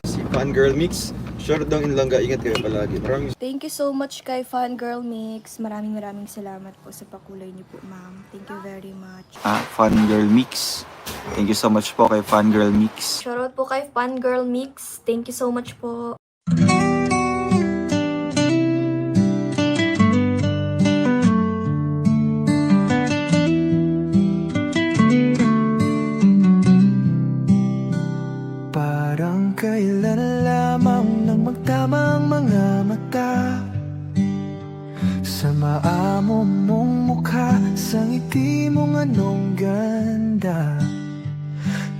Si Fangirl Mix. Short daw in Langga. Ingat kayo palagi. Maraming Thank you so much kay Fangirl Mix. Maraming salamat po sa pakulay niyo po, ma'am. Thank you very much. Fangirl Mix. Thank you so much po kay Fangirl Mix. Shoutout po kay Fangirl Mix. Thank you so much po. Parang kailan lamang nang magtamang mga mata sa maamo mong mukha, sa ngiti mong anong ganda.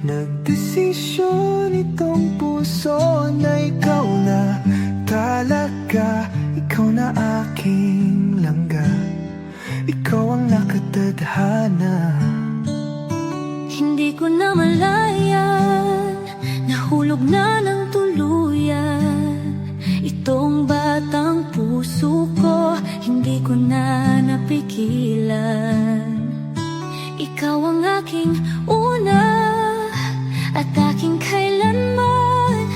Nagdesisyon itong puso na ikaw na talaga. Ikaw na aking langga, ikaw ang nakatadhana. Hindi ko na malayan, nahulog na ng tuluyan itong batang puso ko, hindi ko na napigilan. Ikaw ang aking una at aking kailanman,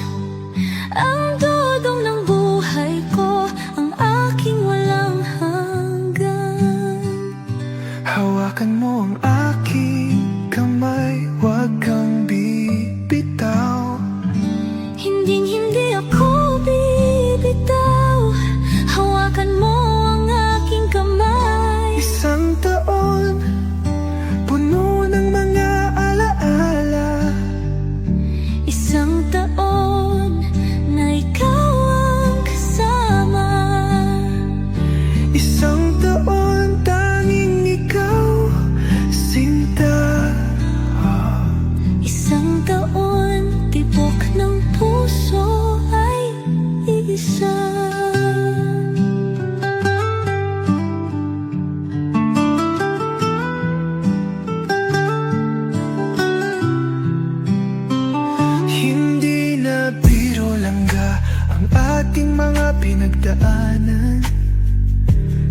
ang dudong ng buhay ko, ang aking walang hanggan. Hawakan mo ang aking kamay, huwag kang bibitaw. Hindi ako bibitaw, hawakan mo ang aking kamay. Isang taon, puno ng mga alaala. Isang taon na ikaw ang kasama. Isang taon, tanging ikaw, sinta. Isang taon, tibok ng puso ay isa. Hindi na biro langga ang ating mga pinagdaanan.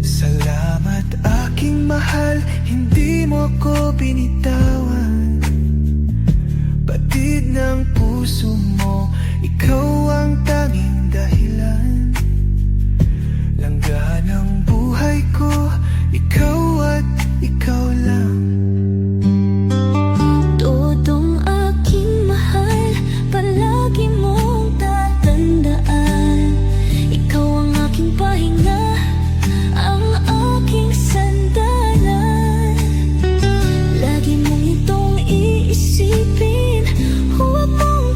Salamat aking mahal, hindi mo ko binitawan. Batid ng puso mo, ikaw ang tanging dahilan. Langga ng buhay ko, ikaw at ikaw lang. Todong aking mahal, palagi mong tatandaan. Ikaw ang aking pahinga, ang aking sandalan. Lagi mong itong iisipin, huwag mong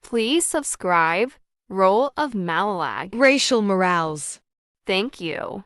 Please subscribe Role of Malalag. Racial Morales. Thank you.